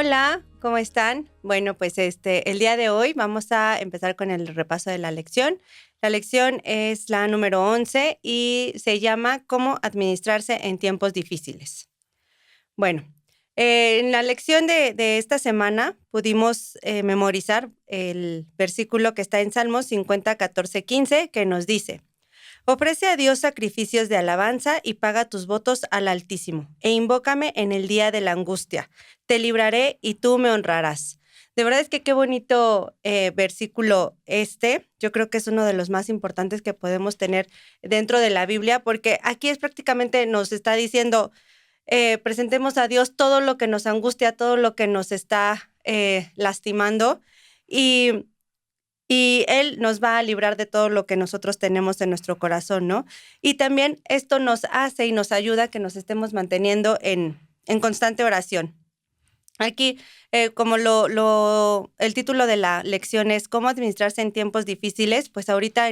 Hola, ¿cómo están? Bueno, pues el día de hoy vamos a empezar con el repaso de la lección. La lección es la número 11 y se llama ¿Cómo administrarse en tiempos difíciles? Bueno, en la lección de esta semana pudimos memorizar el versículo que está en Salmos 50, 14, 15, que nos dice: Ofrece a Dios sacrificios de alabanza y paga tus votos al Altísimo, e invócame en el día de la angustia. Te libraré y tú me honrarás. De verdad es que qué bonito versículo este. Yo creo que es uno de los más importantes que podemos tener dentro de la Biblia, porque aquí es prácticamente nos está diciendo, presentemos a Dios todo lo que nos angustia, todo lo que nos está lastimando, y Él nos va a librar de todo lo que nosotros tenemos en nuestro corazón, ¿no? Y también esto nos hace y nos ayuda a que nos estemos manteniendo en constante oración. Aquí, como el título de la lección es ¿Cómo administrarse en tiempos difíciles? Pues ahorita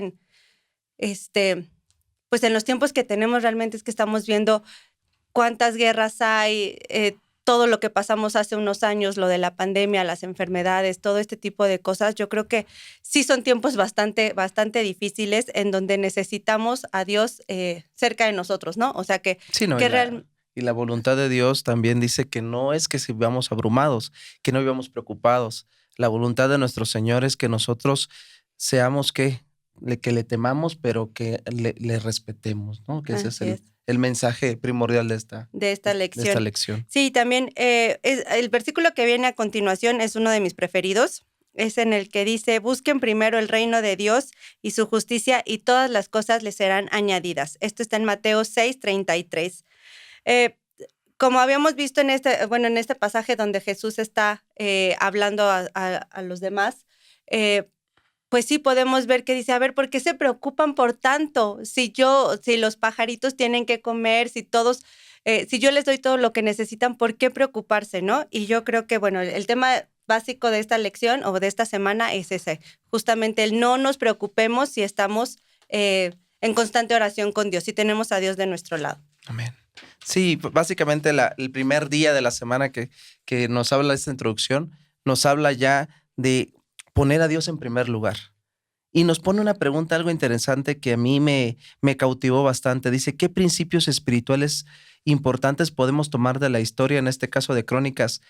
pues en los tiempos que tenemos realmente es que estamos viendo cuántas guerras hay, todo lo que pasamos hace unos años, lo de la pandemia, las enfermedades, todo este tipo de cosas. Yo creo que sí son tiempos bastante, bastante difíciles en donde necesitamos a Dios cerca de nosotros, ¿no? O sea Sí, no, que realmente... y la voluntad de Dios también dice que no es que si vivamos abrumados, que no vivamos preocupados. La voluntad de nuestro Señor es que nosotros seamos que le temamos, pero que le respetemos, ¿no? Que ese es Así es. el mensaje primordial de esta lección. lección. Sí, también el versículo que viene a continuación es uno de mis preferidos. Es en el que dice: busquen primero el reino de Dios y su justicia, y todas las cosas les serán añadidas. Esto está en Mateo 6:33. Eh, como habíamos visto en este pasaje donde Jesús está hablando a los demás, pues sí podemos ver que dice, a ver, ¿por qué se preocupan por tanto? Si los pajaritos tienen que comer, si yo les doy todo lo que necesitan, ¿por qué preocuparse, no? Y yo creo que, bueno, el tema básico de esta lección o de esta semana es ese, justamente el no nos preocupemos si estamos en constante oración con Dios, si tenemos a Dios de nuestro lado. Amén. Sí, básicamente el primer día de la semana que nos habla esta introducción, nos habla ya de poner a Dios en primer lugar. Y nos pone una pregunta algo interesante que a mí me cautivó bastante. Dice, ¿qué principios espirituales importantes podemos tomar de la historia, en este caso de Crónicas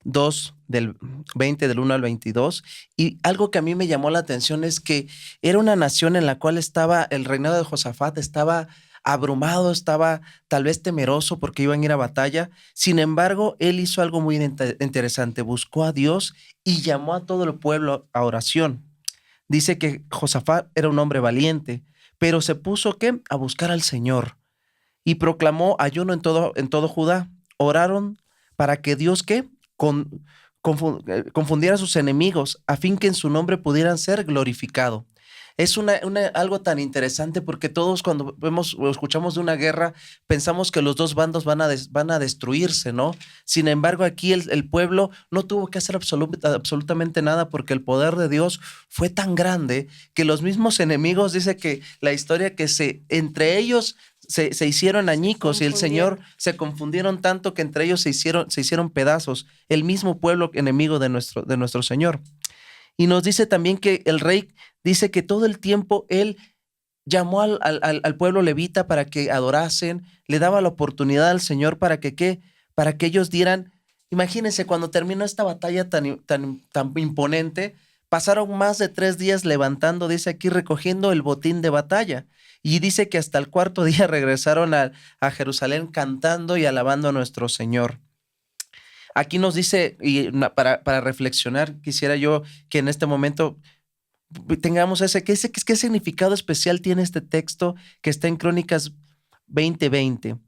2, del 20, del 1 al 22? Y algo que a mí me llamó la atención es que era una nación en la cual estaba, el reinado de Josafat estaba abrumado, estaba tal vez temeroso porque iban a ir a batalla. Sin embargo, él hizo algo muy interesante. Buscó a Dios y llamó a todo el pueblo a oración. Dice que Josafat era un hombre valiente, pero se puso ¿qué? A buscar al Señor y proclamó ayuno en todo Judá. Oraron para que Dios ¿qué? Confundiera a sus enemigos a fin que en su nombre pudieran ser glorificado. Es algo tan interesante porque todos cuando vemos o escuchamos de una guerra pensamos que los dos bandos van a destruirse, ¿no? Sin embargo, aquí el pueblo no tuvo que hacer absolutamente nada porque el poder de Dios fue tan grande que los mismos enemigos, dice que la historia que entre ellos se hicieron añicos y el Señor se confundieron tanto que entre ellos se hicieron pedazos, el mismo pueblo enemigo de nuestro Señor. Y nos dice también que el rey dice que todo el tiempo él llamó al pueblo levita para que adorasen, le daba la oportunidad al Señor para que ellos dieran. Imagínense, cuando terminó esta batalla tan imponente, pasaron más de 3 días levantando, dice aquí, recogiendo el botín de batalla. Y dice que hasta el cuarto día regresaron a Jerusalén cantando y alabando a nuestro Señor. Aquí nos dice, y para reflexionar, quisiera yo que en este momento tengamos ¿qué significado especial tiene este texto que está en Crónicas 20:20?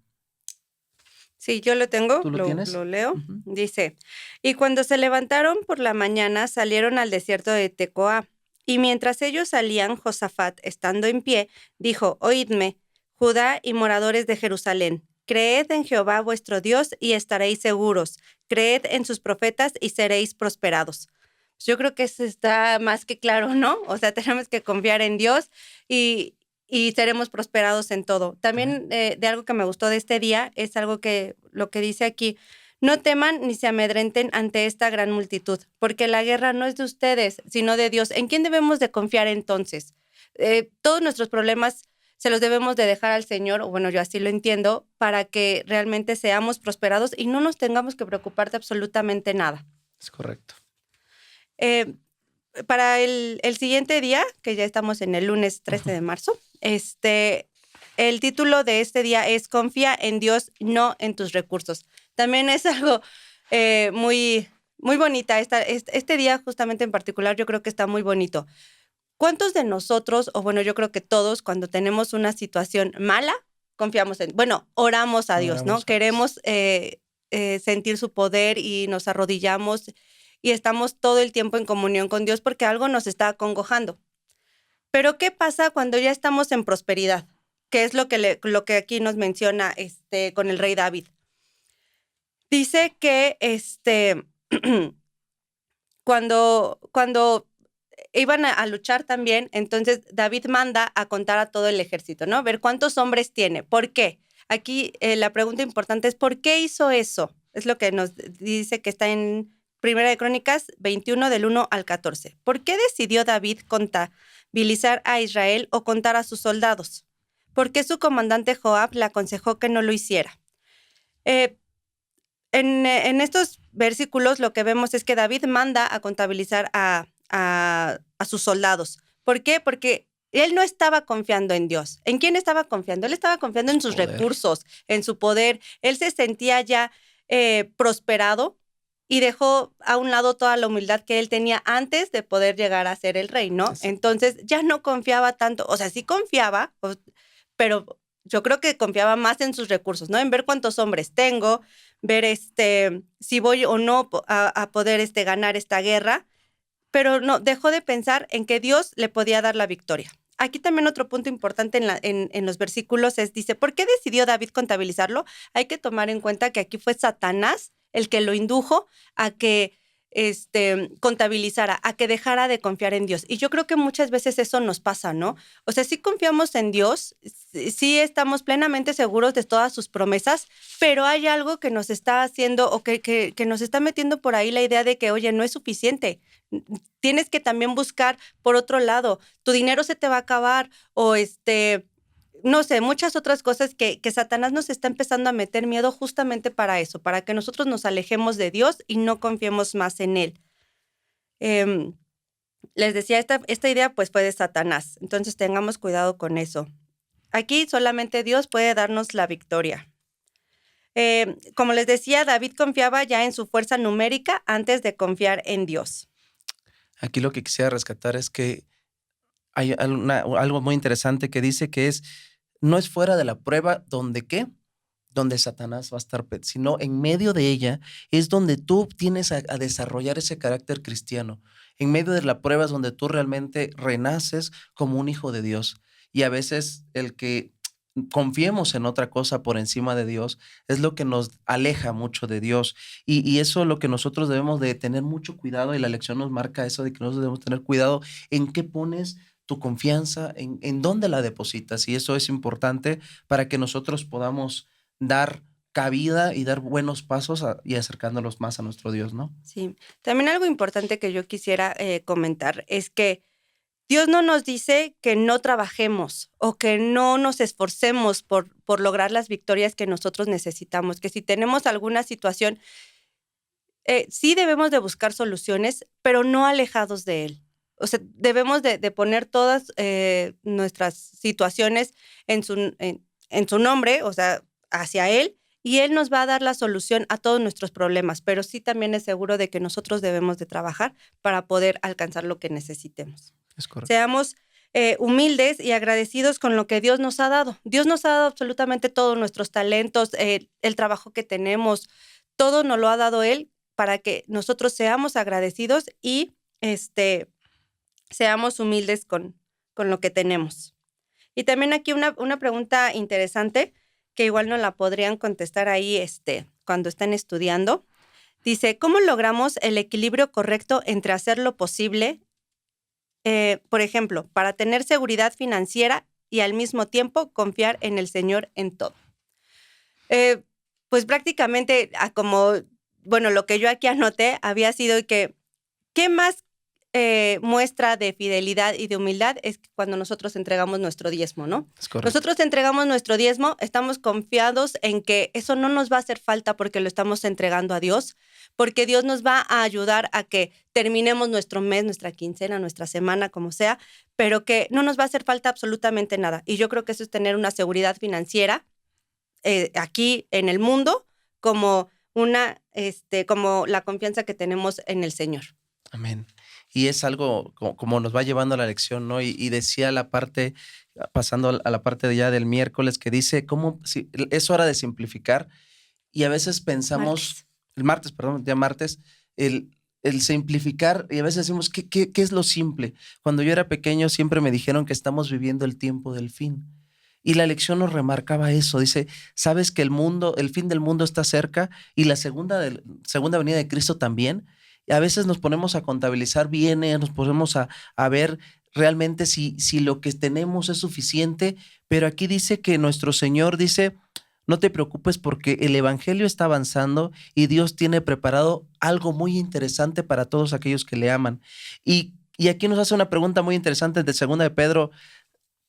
Sí, yo lo tengo, ¿Tú lo tienes? lo leo. Dice, y cuando se levantaron por la mañana, salieron al desierto de Tecoa. Y mientras ellos salían, Josafat, estando en pie, dijo, oídme, Judá y moradores de Jerusalén, creed en Jehová vuestro Dios y estaréis seguros. Creed en sus profetas y seréis prosperados. Yo creo que eso está más que claro, ¿no? O sea, tenemos que confiar en Dios y seremos prosperados en todo. También de algo que me gustó de este día es algo que lo que dice aquí, No teman ni se amedrenten ante esta gran multitud, porque la guerra no es de ustedes, sino de Dios. ¿En quién debemos de confiar entonces? Todos nuestros problemas se los debemos de dejar al Señor, o bueno, yo así lo entiendo, para que realmente seamos prosperados y no nos tengamos que preocupar de absolutamente nada. Es correcto. Para el siguiente día, que ya estamos en el lunes 13 de marzo, el título de este día es Confía en Dios, no en tus recursos. También es algo muy, muy bonita. Este día justamente en particular yo creo que está muy bonito. ¿Cuántos de nosotros, o bueno, yo creo que todos, cuando tenemos una situación mala, confiamos oramos a Dios, ¿no? Queremos sentir su poder y nos arrodillamos y estamos todo el tiempo en comunión con Dios porque algo nos está acongojando. Pero ¿qué pasa cuando ya estamos en prosperidad? Que es lo que aquí nos menciona con el rey David. Dice que cuando iban a luchar también, entonces David manda a contar a todo el ejército, ¿no? Ver cuántos hombres tiene. ¿Por qué? Aquí la pregunta importante es ¿por qué hizo eso? Es lo que nos dice que está en Primera de Crónicas 21 del 1 al 14. ¿Por qué decidió David contabilizar a Israel o contar a sus soldados? ¿Por qué su comandante Joab le aconsejó que no lo hiciera? En estos versículos lo que vemos es que David manda a contabilizar a sus soldados. ¿Por qué? Porque él no estaba confiando en Dios. ¿En quién estaba confiando? Él estaba confiando en sus recursos, en su poder. Él se sentía ya prosperado y dejó a un lado toda la humildad que él tenía antes de poder llegar a ser el rey, ¿no? Sí. Entonces ya no confiaba tanto, o sea, sí confiaba, pero yo creo que confiaba más en sus recursos, ¿no? En ver cuántos hombres tengo, ver si voy o no a poder ganar esta guerra, pero no, dejó de pensar en que Dios le podía dar la victoria. Aquí también otro punto importante en los versículos dice, ¿por qué decidió David contabilizarlo? Hay que tomar en cuenta que aquí fue Satanás el que lo indujo a que contabilizara, a que dejara de confiar en Dios. Y yo creo que muchas veces eso nos pasa, ¿no? O sea, sí confiamos en Dios, sí estamos plenamente seguros de todas sus promesas, pero hay algo que nos está haciendo o que nos está metiendo por ahí la idea de que, oye, no es suficiente. Tienes que también buscar por otro lado. Tu dinero se te va a acabar o no sé, muchas otras cosas que Satanás nos está empezando a meter miedo justamente para eso, para que nosotros nos alejemos de Dios y no confiemos más en Él. Les decía, esta idea pues fue de Satanás, entonces tengamos cuidado con eso. Aquí solamente Dios puede darnos la victoria. Como les decía, David confiaba ya en su fuerza numérica antes de confiar en Dios. Aquí lo que quisiera rescatar es que hay algo muy interesante que dice que no es fuera de la prueba donde Satanás va a estar, sino en medio de ella es donde tú tienes a desarrollar ese carácter cristiano. En medio de la prueba es donde tú realmente renaces como un hijo de Dios. Y a veces el que confiemos en otra cosa por encima de Dios es lo que nos aleja mucho de Dios. Y eso es lo que nosotros debemos de tener mucho cuidado, y la lección nos marca eso de que nosotros debemos tener cuidado en qué pones tu confianza, en dónde la depositas. Y eso es importante para que nosotros podamos dar cabida y dar buenos pasos y acercándolos más a nuestro Dios, ¿no? Sí. También algo importante que yo quisiera comentar es que Dios no nos dice que no trabajemos o que no nos esforcemos por lograr las victorias que nosotros necesitamos, que si tenemos alguna situación, sí debemos de buscar soluciones, pero no alejados de Él. O sea, debemos de poner todas nuestras situaciones en su nombre, o sea, hacia Él, y Él nos va a dar la solución a todos nuestros problemas, pero sí también es seguro de que nosotros debemos de trabajar para poder alcanzar lo que necesitemos. Es correcto. Seamos humildes y agradecidos con lo que Dios nos ha dado. Dios nos ha dado absolutamente todos nuestros talentos, el trabajo que tenemos, todo nos lo ha dado Él para que nosotros seamos agradecidos y seamos humildes con lo que tenemos. Y también aquí una pregunta interesante que igual no la podrían contestar ahí cuando están estudiando. Dice, ¿cómo logramos el equilibrio correcto entre hacer lo posible, por ejemplo, para tener seguridad financiera y al mismo tiempo confiar en el Señor en todo? pues prácticamente como, bueno, lo que yo aquí anoté había sido que, ¿qué más muestra de fidelidad y de humildad? Es cuando nosotros entregamos nuestro diezmo, ¿no? Es correcto. Nosotros entregamos nuestro diezmo, estamos confiados en que eso no nos va a hacer falta porque lo estamos entregando a Dios, porque Dios nos va a ayudar a que terminemos nuestro mes, nuestra quincena, nuestra semana, como sea, pero que no nos va a hacer falta absolutamente nada. Y yo creo que eso es tener una seguridad financiera aquí en el mundo, como como la confianza que tenemos en el Señor. Amén. Y es algo como nos va llevando a la lección, ¿no? Y decía la parte, pasando a la parte de ya del miércoles, que dice, ¿cómo? Si, es hora de simplificar. Y a veces pensamos, Martes. el martes, perdón, ya martes, el simplificar, y a veces decimos, ¿qué es lo simple? Cuando yo era pequeño siempre me dijeron que estamos viviendo el tiempo del fin. Y la lección nos remarcaba eso, dice, sabes que el fin del mundo está cerca y la segunda venida de Cristo también. Y a veces nos ponemos a contabilizar bienes, nos ponemos a ver realmente si lo que tenemos es suficiente, pero aquí dice que nuestro Señor dice, no te preocupes porque el evangelio está avanzando y Dios tiene preparado algo muy interesante para todos aquellos que le aman. Y aquí nos hace una pregunta muy interesante de 2 de Pedro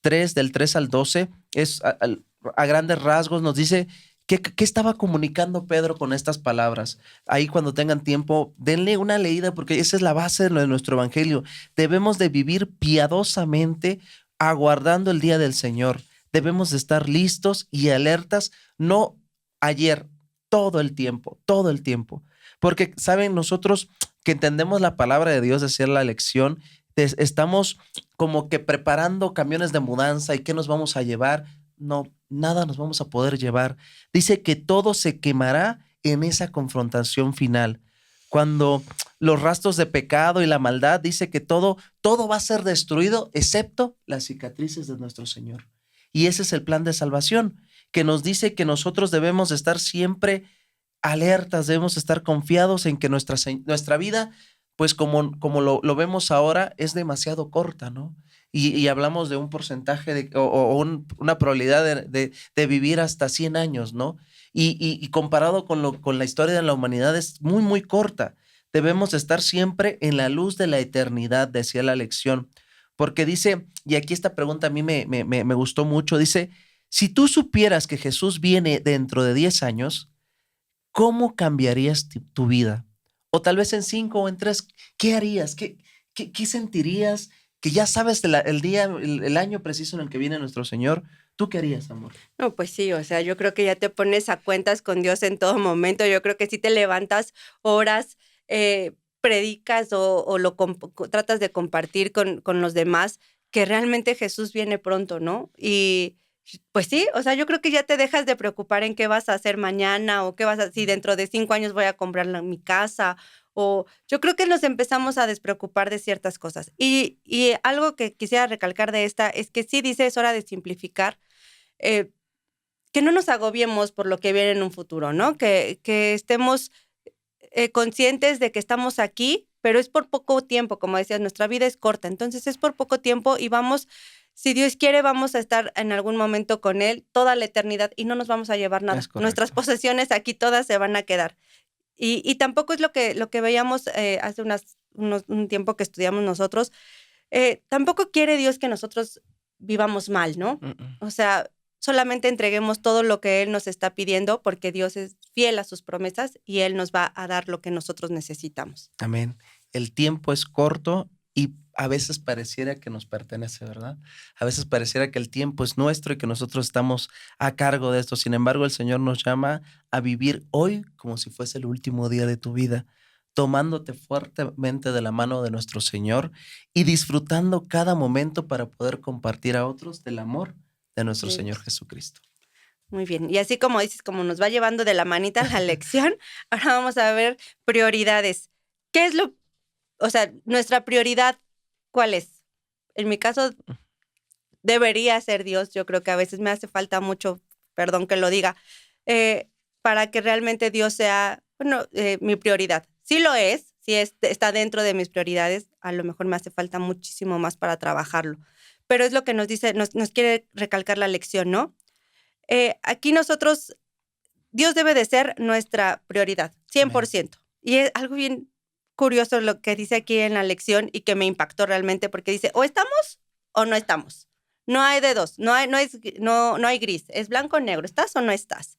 3, del 3 al 12, es a grandes rasgos, nos dice qué estaba comunicando Pedro con estas palabras. Ahí cuando tengan tiempo, denle una leída porque esa es la base de nuestro evangelio. Debemos de vivir piadosamente aguardando el día del Señor. Debemos de estar listos y alertas, no ayer, todo el tiempo, todo el tiempo. Porque, ¿saben? Nosotros que entendemos la palabra de Dios, decir la lección, estamos como que preparando camiones de mudanza y qué nos vamos a llevar. No, nada nos vamos a poder llevar. Dice que todo se quemará en esa confrontación final. Cuando los rastros de pecado y la maldad, dice que todo va a ser destruido excepto las cicatrices de nuestro Señor. Y ese es el plan de salvación, que nos dice que nosotros debemos estar siempre alertas, debemos estar confiados en que nuestra vida, pues como lo vemos ahora, es demasiado corta, ¿no? Y hablamos de un porcentaje una probabilidad de vivir hasta 100 años, ¿no? Y comparado con la historia de la humanidad es muy, muy corta. Debemos estar siempre en la luz de la eternidad, decía la lección. Porque dice, y aquí esta pregunta a mí me gustó mucho, dice, si tú supieras que Jesús viene dentro de 10 años, ¿cómo cambiarías tu vida? O tal vez en 5 o en 3, ¿qué harías? ¿Qué sentirías? Que ya sabes el día, el año preciso en el que viene nuestro Señor. ¿Tú qué harías, amor? No, pues sí, o sea, yo creo que ya te pones a cuentas con Dios en todo momento. Yo creo que sí te levantas horas, predicas o tratas de compartir con los demás que realmente Jesús viene pronto, ¿no? Y pues sí, o sea, yo creo que ya te dejas de preocupar en qué vas a hacer mañana o si dentro de 5 años voy a comprar mi casa. O yo creo que nos empezamos a despreocupar de ciertas cosas. Y algo que quisiera recalcar de esta es que sí dice es hora de simplificar, eh, que no nos agobiemos por lo que viene en un futuro, ¿no? Que estemos conscientes de que estamos aquí, pero es por poco tiempo, como decías, nuestra vida es corta, entonces es por poco tiempo y vamos, si Dios quiere, vamos a estar en algún momento con Él toda la eternidad y no nos vamos a llevar Es nada. Nuestras correcto. posesiones aquí todas se van a quedar. Y tampoco es lo que veíamos hace un tiempo que estudiamos nosotros. Tampoco quiere Dios que nosotros vivamos mal, ¿no? Mm, mm. O sea, solamente entreguemos todo lo que Él nos está pidiendo porque Dios es fiel a sus promesas y Él nos va a dar lo que nosotros necesitamos. Amén. El tiempo es corto y a veces pareciera que nos pertenece, ¿verdad? A veces pareciera que el tiempo es nuestro y que nosotros estamos a cargo de esto. Sin embargo, el Señor nos llama a vivir hoy como si fuese el último día de tu vida, tomándote fuertemente de la mano de nuestro Señor y disfrutando cada momento para poder compartir a otros del amor de nuestro De Señor Dios. Jesucristo. Muy bien. Y así como dices, como nos va llevando de la manita la lección, ahora vamos a ver prioridades. ¿Qué es o sea, nuestra prioridad, cuál es? En mi caso, debería ser Dios. Yo creo que a veces me hace falta mucho, perdón que lo diga, eh, para que realmente Dios sea, bueno, mi prioridad. Sí lo es, sí está dentro de mis prioridades, a lo mejor me hace falta muchísimo más para trabajarlo. Pero es lo que nos dice, nos quiere recalcar la lección, ¿no? Aquí nosotros Dios debe de ser nuestra prioridad, 100%. Y es algo bien curioso lo que dice aquí en la lección y que me impactó realmente porque dice, o estamos o no estamos. No hay de dos, no hay gris, es blanco o negro, ¿estás o no estás?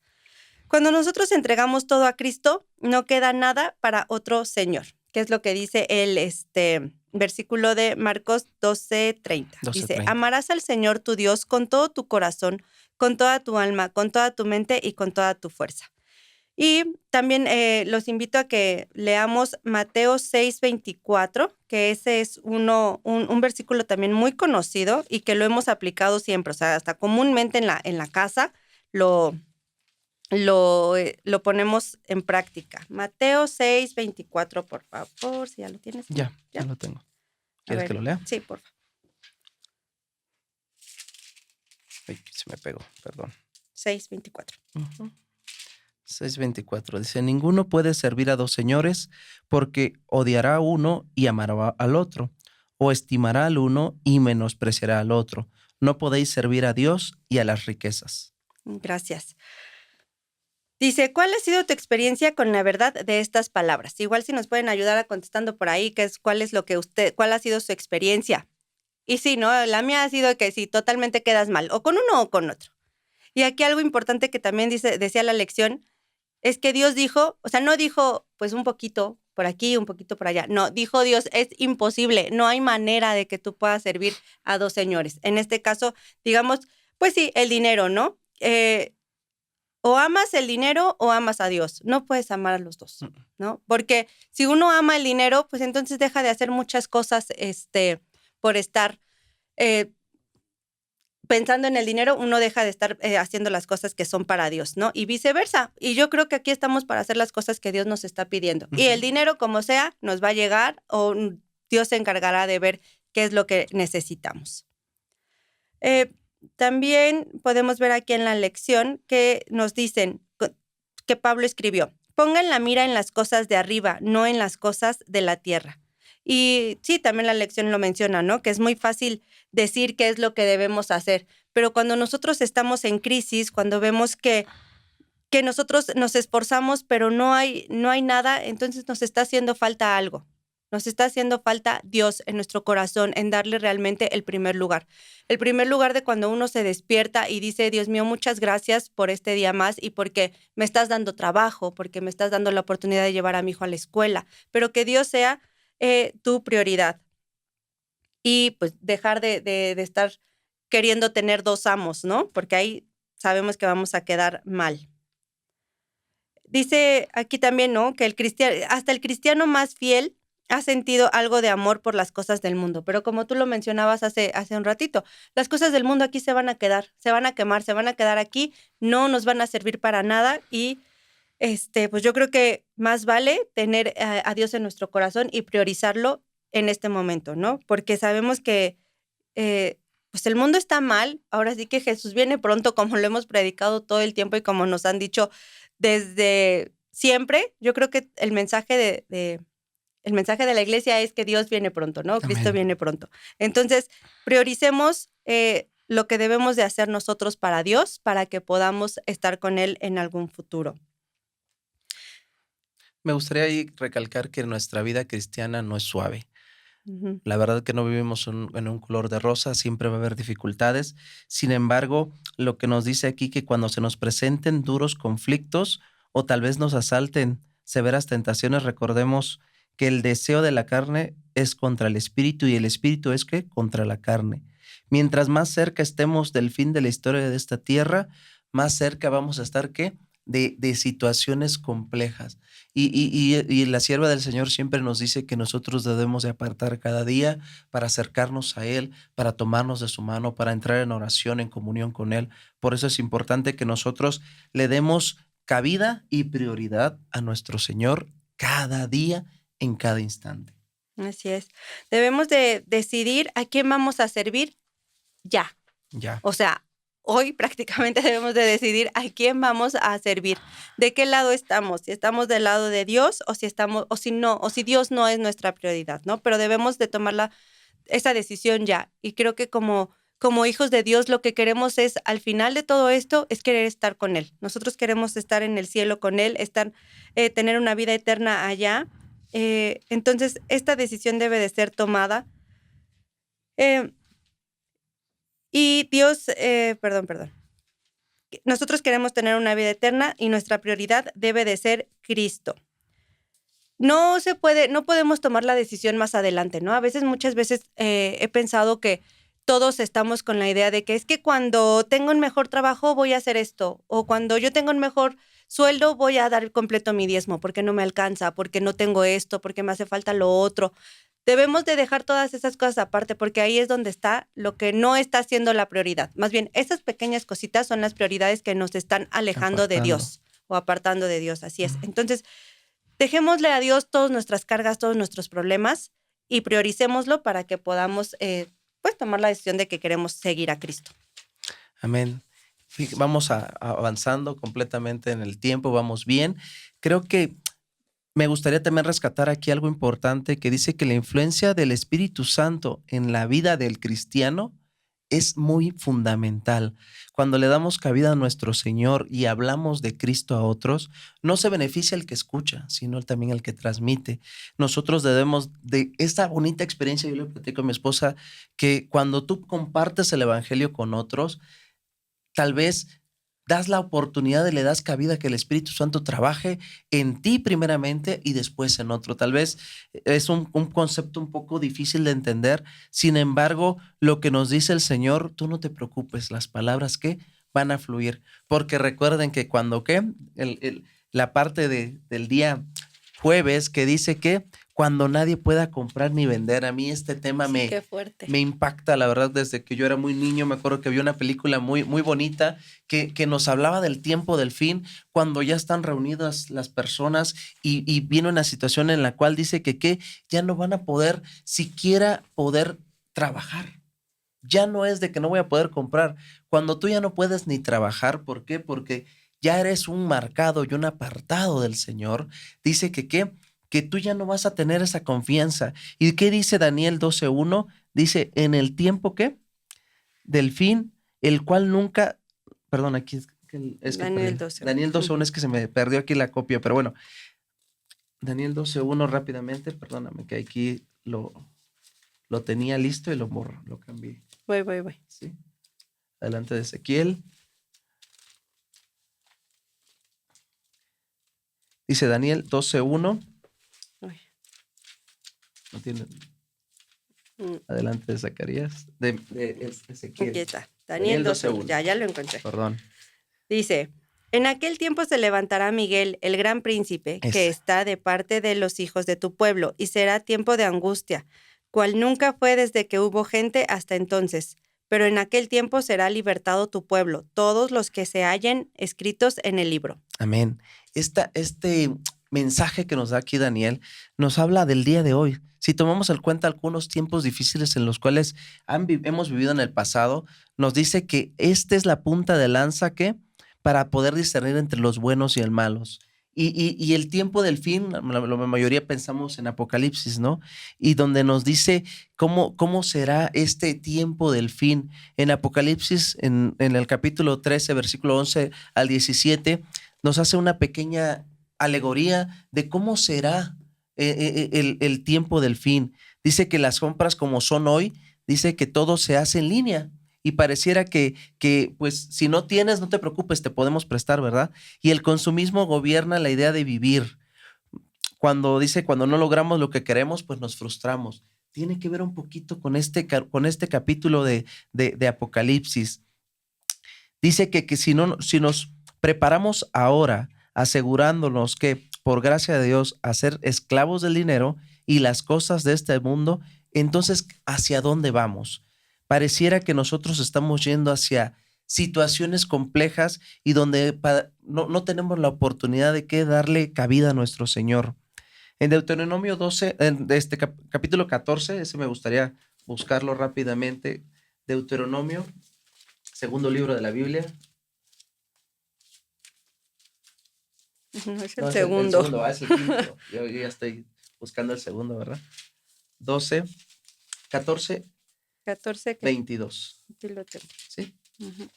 Cuando nosotros entregamos todo a Cristo, no queda nada para otro Señor, que es lo que dice el versículo de Marcos 12:30. Dice, 12:30. amarás al Señor tu Dios con todo tu corazón, con toda tu alma, con toda tu mente y con toda tu fuerza. Y también los invito a que leamos Mateo 6:24, que ese es un versículo también muy conocido y que lo hemos aplicado siempre, o sea, hasta comúnmente en la casa lo ponemos en práctica. Mateo 6:24, por favor, si ya lo tienes. Ya lo tengo. A ¿Quieres ver, que lo lea? sí, por favor. Ay, se me pegó, perdón. 6:24. 6:24 dice, ninguno puede servir a dos señores porque odiará a uno y amará al otro, o estimará al uno y menospreciará al otro. No podéis servir a Dios y a las riquezas. Gracias. Dice, ¿cuál ha sido tu experiencia con la verdad de estas palabras? Igual si nos pueden ayudar a contestando por ahí, cuál ha sido su experiencia. Y sí, ¿no? La mía ha sido que sí, totalmente quedas mal, o con uno o con otro. Y aquí algo importante que también decía la lección, es que Dios dijo, o sea, no dijo pues un poquito por aquí, un poquito por allá. No, dijo Dios, es imposible, no hay manera de que tú puedas servir a dos señores. En este caso, digamos, pues sí, el dinero, ¿no? O amas el dinero o amas a Dios. No puedes amar a los dos, ¿no? Porque si uno ama el dinero, pues entonces deja de hacer muchas cosas por estar pensando en el dinero, uno deja de estar haciendo las cosas que son para Dios, ¿no? Y viceversa. Y yo creo que aquí estamos para hacer las cosas que Dios nos está pidiendo. Y el dinero, como sea, nos va a llegar o Dios se encargará de ver qué es lo que necesitamos. También podemos ver aquí en la lección que nos dicen que Pablo escribió, pongan la mira en las cosas de arriba, no en las cosas de la tierra. Y sí, también la lección lo menciona, ¿no? Que es muy fácil decir qué es lo que debemos hacer, pero cuando nosotros estamos en crisis, cuando vemos que nosotros nos esforzamos, pero no hay nada, entonces nos está haciendo falta algo. Nos está haciendo falta Dios en nuestro corazón, en darle realmente el primer lugar. El primer lugar de cuando uno se despierta y dice, Dios mío, muchas gracias por este día más y porque me estás dando trabajo, porque me estás dando la oportunidad de llevar a mi hijo a la escuela, pero que Dios sea tu prioridad. Y pues dejar de estar queriendo tener dos amos, ¿no? Porque ahí sabemos que vamos a quedar mal. Dice aquí también, ¿no? Que hasta el cristiano más fiel ha sentido algo de amor por las cosas del mundo. Pero como tú lo mencionabas hace un ratito, las cosas del mundo aquí se van a quedar, se van a quemar, se van a quedar aquí, no nos van a servir para nada y pues yo creo que más vale tener a Dios en nuestro corazón y priorizarlo en este momento, ¿no? Porque sabemos que pues el mundo está mal, ahora sí que Jesús viene pronto, como lo hemos predicado todo el tiempo y como nos han dicho desde siempre. Yo creo que el mensaje de la iglesia es que Dios viene pronto, ¿no? Amén. Cristo viene pronto. Entonces, prioricemos lo que debemos de hacer nosotros para Dios, para que podamos estar con Él en algún futuro. Me gustaría ahí recalcar que nuestra vida cristiana no es suave. Uh-huh. La verdad que no vivimos en un color de rosa, siempre va a haber dificultades. Sin embargo, lo que nos dice aquí que cuando se nos presenten duros conflictos o tal vez nos asalten severas tentaciones, recordemos que el deseo de la carne es contra el espíritu y el espíritu es que contra la carne. Mientras más cerca estemos del fin de la historia de esta tierra, más cerca vamos a estar ¿qué? De situaciones complejas. Y la sierva del Señor siempre nos dice que nosotros debemos de apartar cada día para acercarnos a Él, para tomarnos de su mano, para entrar en oración, en comunión con Él. Por eso es importante que nosotros le demos cabida y prioridad a nuestro Señor cada día, en cada instante. Así es. Debemos de decidir a quién vamos a servir ya. Ya. O sea, hoy prácticamente debemos de decidir a quién vamos a servir, de qué lado estamos, si estamos del lado de Dios o si Dios no es nuestra prioridad, ¿no? Pero debemos de tomar esa decisión ya. Y creo que como como hijos de Dios, lo que queremos es, al final de todo esto, es querer estar con Él. Nosotros queremos estar en el cielo con Él, tener una vida eterna allá. Entonces, esta decisión debe de ser tomada. Eh, y Dios, perdón. Nosotros queremos tener una vida eterna y nuestra prioridad debe de ser Cristo. No podemos tomar la decisión más adelante, ¿no? Muchas veces he pensado que todos estamos con la idea de que es que cuando tengo un mejor trabajo voy a hacer esto, o cuando yo tengo un mejor sueldo voy a dar completo mi diezmo porque no me alcanza, porque no tengo esto, porque me hace falta lo otro. Debemos de dejar todas esas cosas aparte porque ahí es donde está lo que no está siendo la prioridad. Más bien, esas pequeñas cositas son las prioridades que nos están alejando de Apartando. Dios o apartando de Dios, así es. Entonces, dejémosle a Dios todas nuestras cargas, todos nuestros problemas y prioricémoslo para que podamos pues tomar la decisión de que queremos seguir a Cristo. Amén. Vamos avanzando completamente en el tiempo, vamos bien. Creo que me gustaría también rescatar aquí algo importante que dice que la influencia del Espíritu Santo en la vida del cristiano es muy fundamental. Cuando le damos cabida a nuestro Señor y hablamos de Cristo a otros, no se beneficia el que escucha, sino también el que transmite. Nosotros debemos de esta bonita experiencia, yo le platico a mi esposa, que cuando tú compartes el Evangelio con otros, tal vez das la oportunidad y le das cabida que el Espíritu Santo trabaje en ti primeramente y después en otro. Tal vez es un concepto un poco difícil de entender. Sin embargo, lo que nos dice el Señor, tú no te preocupes, las palabras que van a fluir. Porque recuerden que cuando la parte del día jueves que dice que cuando nadie pueda comprar ni vender. A mí este tema Sí, qué fuerte. me impacta, la verdad, desde que yo era muy niño. Me acuerdo que había una película muy, muy bonita que nos hablaba del tiempo del fin, cuando ya están reunidas las personas y viene una situación en la cual dice que ya no van a poder siquiera poder trabajar. Ya no es de que no voy a poder comprar. Cuando tú ya no puedes ni trabajar, ¿por qué? Porque ya eres un marcado y un apartado del Señor. Dice que tú ya no vas a tener esa confianza. ¿Y qué dice Daniel 12:1? Dice, en el tiempo ¿qué? Del fin, el cual nunca, perdón, aquí es que Daniel 12. Daniel 12:1 es que se me perdió aquí la copia, pero bueno, Daniel 12:1 rápidamente, perdóname que aquí lo tenía listo y lo cambié. Voy. Sí. Adelante de Ezequiel. Dice Daniel 12:1. No tiene. Adelante de Zacarías. De Ezequiel. Aquí está. Daniel 12:1. Ya lo encontré. Perdón. Dice, en aquel tiempo se levantará Miguel, el gran príncipe, que está de parte de los hijos de tu pueblo, y será tiempo de angustia, cual nunca fue desde que hubo gente hasta entonces. Pero en aquel tiempo será libertado tu pueblo, todos los que se hallen escritos en el libro. Amén. Este mensaje que nos da aquí Daniel nos habla del día de hoy. Si tomamos en cuenta algunos tiempos difíciles en los cuales hemos vivido en el pasado, nos dice que esta es la punta de lanza que para poder discernir entre los buenos y el malos. Y el tiempo del fin, la mayoría pensamos en Apocalipsis, ¿no? Y donde nos dice cómo será este tiempo del fin. En Apocalipsis, en el capítulo 13, versículo 11 al 17, nos hace una pequeña alegoría de cómo será el tiempo del fin. Dice que las compras como son hoy, dice que todo se hace en línea. Y pareciera que, pues, si no tienes, no te preocupes, te podemos prestar, ¿verdad? Y el consumismo gobierna la idea de vivir. Cuando no logramos lo que queremos, pues nos frustramos. Tiene que ver un poquito con este capítulo de Apocalipsis. Dice que si nos preparamos ahora, asegurándonos que, por gracia de Dios, a ser esclavos del dinero y las cosas de este mundo, entonces, ¿hacia dónde vamos? Pareciera que nosotros estamos yendo hacia situaciones complejas y donde no tenemos la oportunidad de darle cabida a nuestro Señor. En Deuteronomio 12, en capítulo 14, ese me gustaría buscarlo rápidamente. Deuteronomio, segundo libro de la Biblia. No, es el segundo. Es el quinto. Yo ya estoy buscando el segundo, ¿verdad? 14. 14, ¿qué? 22. Aquí lo tengo. ¿Sí? Ujú.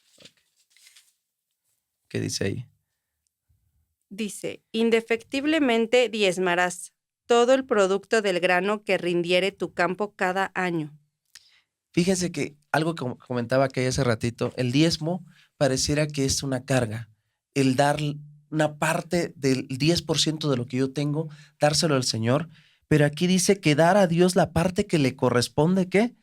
¿Qué dice ahí? Dice, indefectiblemente diezmarás todo el producto del grano que rindiere tu campo cada año. Fíjense que algo que comentaba que hace ratito, el diezmo pareciera que es una carga. El dar una parte del 10% de lo que yo tengo, dárselo al Señor. Pero aquí dice que dar a Dios la parte que le corresponde, ¿qué?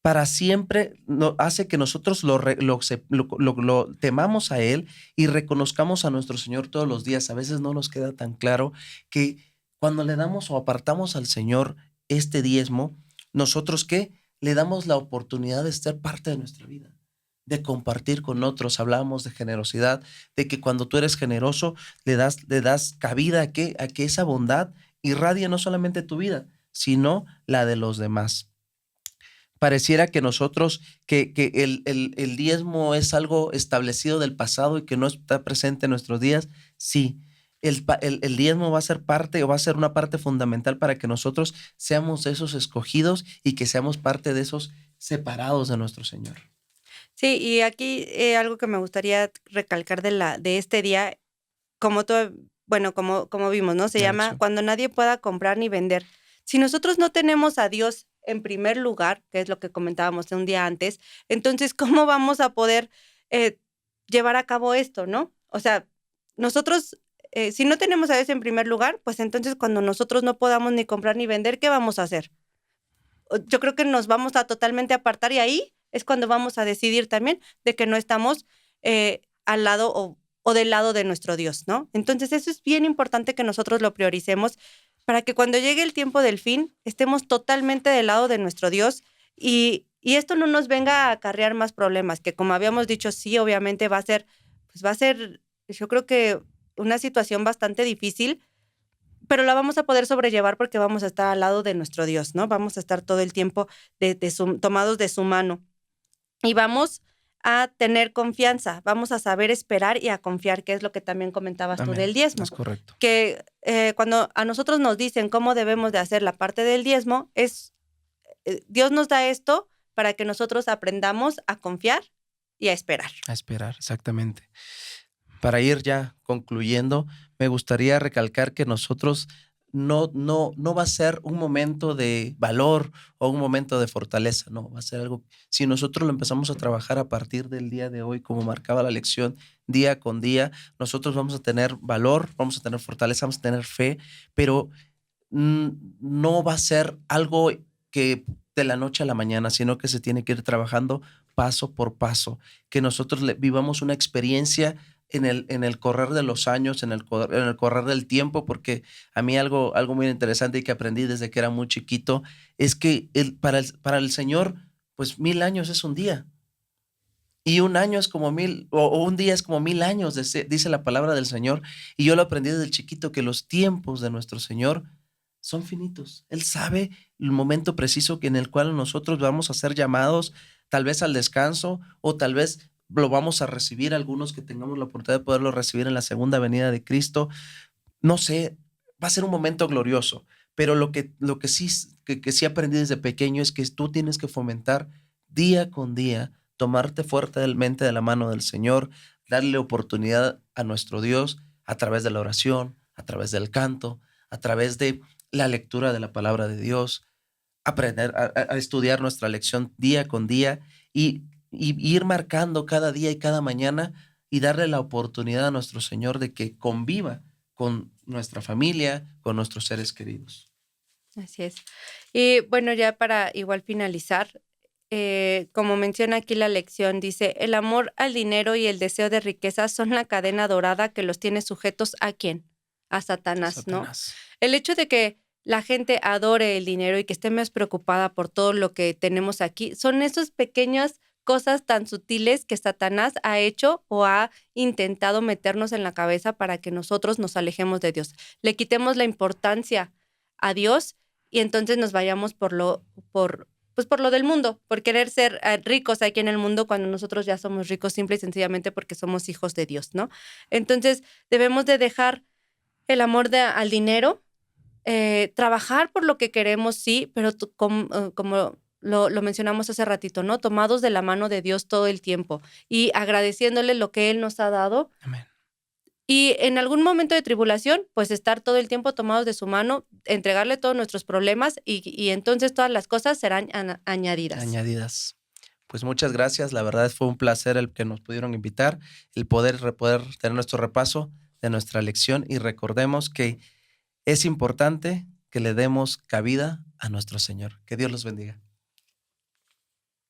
Para siempre hace que nosotros lo temamos a Él y reconozcamos a nuestro Señor todos los días. A veces no nos queda tan claro que cuando le damos o apartamos al Señor este diezmo, nosotros ¿qué? Le damos la oportunidad de ser parte de nuestra vida, de compartir con otros. Hablábamos de generosidad, de que cuando tú eres generoso, le das cabida a que esa bondad irradie no solamente tu vida, sino la de los demás. Pareciera que nosotros, que el diezmo es algo establecido del pasado y que no está presente en nuestros días. Sí, el diezmo va a ser parte o va a ser una parte fundamental para que nosotros seamos esos escogidos y que seamos parte de esos separados de nuestro Señor. Sí, y aquí algo que me gustaría recalcar de este día, como todo, bueno, como vimos, ¿no? Se La llama lección. cuando nadie pueda comprar ni vender. Si nosotros no tenemos a Dios en primer lugar, que es lo que comentábamos un día antes, entonces, ¿cómo vamos a poder eh, llevar a cabo esto, no? O sea, nosotros, si no tenemos a Dios en primer lugar, pues entonces cuando nosotros no podamos ni comprar ni vender, ¿qué vamos a hacer? Yo creo que nos vamos a totalmente apartar y ahí es cuando vamos a decidir también de que no estamos al lado o del lado de nuestro Dios, ¿no? Entonces eso es bien importante que nosotros lo prioricemos para que cuando llegue el tiempo del fin estemos totalmente del lado de nuestro Dios y esto no nos venga a acarrear más problemas, que como habíamos dicho, sí, obviamente va a ser, yo creo que una situación bastante difícil, pero la vamos a poder sobrellevar porque vamos a estar al lado de nuestro Dios, ¿no? Vamos a estar todo el tiempo tomados de su mano y vamos a tener confianza, vamos a saber esperar y a confiar, que es lo que también comentabas tú Amén. del diezmo, Es correcto. que cuando a nosotros nos dicen cómo debemos de hacer la parte del diezmo, Dios nos da esto para que nosotros aprendamos a confiar y a esperar. A esperar, exactamente. Para ir ya concluyendo, me gustaría recalcar que nosotros no va a ser un momento de valor o un momento de fortaleza, no, va a ser algo, si nosotros lo empezamos a trabajar a partir del día de hoy, como marcaba la lección, día con día, nosotros vamos a tener valor, vamos a tener fortaleza, vamos a tener fe, pero no va a ser algo que de la noche a la mañana, sino que se tiene que ir trabajando paso por paso, que nosotros vivamos una experiencia en el correr de los años, en el correr del tiempo, porque a mí algo muy interesante y que aprendí desde que era muy chiquito es que para el Señor, pues 1000 años es un día. Y un año es como 1000, o un día es como 1000 años, dice la palabra del Señor. Y yo lo aprendí desde chiquito, que los tiempos de nuestro Señor son finitos. Él sabe el momento preciso en el cual nosotros vamos a ser llamados, tal vez al descanso, o tal vez lo vamos a recibir, algunos que tengamos la oportunidad de poderlo recibir en la segunda venida de Cristo. No sé, va a ser un momento glorioso, pero lo que sí, que sí aprendí desde pequeño es que tú tienes que fomentar día con día, tomarte fuertemente de la mano del Señor, darle oportunidad a nuestro Dios a través de la oración, a través del canto, a través de la lectura de la palabra de Dios, aprender a estudiar nuestra lección día con día y ir marcando cada día y cada mañana y darle la oportunidad a nuestro Señor de que conviva con nuestra familia, con nuestros seres queridos. Así es. Y bueno, ya para igual finalizar, como menciona aquí la lección, dice, el amor al dinero y el deseo de riqueza son la cadena dorada que los tiene sujetos ¿a quién? A Satanás, ¿no? Satanás. El hecho de que la gente adore el dinero y que esté más preocupada por todo lo que tenemos aquí, son esas pequeñas cosas tan sutiles que Satanás ha hecho o ha intentado meternos en la cabeza para que nosotros nos alejemos de Dios. Le quitemos la importancia a Dios y entonces nos vayamos pues por lo del mundo, por querer ser ricos aquí en el mundo cuando nosotros ya somos ricos simple y sencillamente porque somos hijos de Dios, ¿no? Entonces debemos de dejar el amor al dinero, trabajar por lo que queremos, sí, pero como lo mencionamos hace ratito, ¿no? Tomados de la mano de Dios todo el tiempo y agradeciéndole lo que Él nos ha dado. Amén. Y en algún momento de tribulación, pues estar todo el tiempo tomados de su mano, entregarle todos nuestros problemas y entonces todas las cosas serán añadidas. Añadidas. Pues muchas gracias. La verdad fue un placer el que nos pudieron invitar, el poder tener nuestro repaso de nuestra lección y recordemos que es importante que le demos cabida a nuestro Señor. Que Dios los bendiga.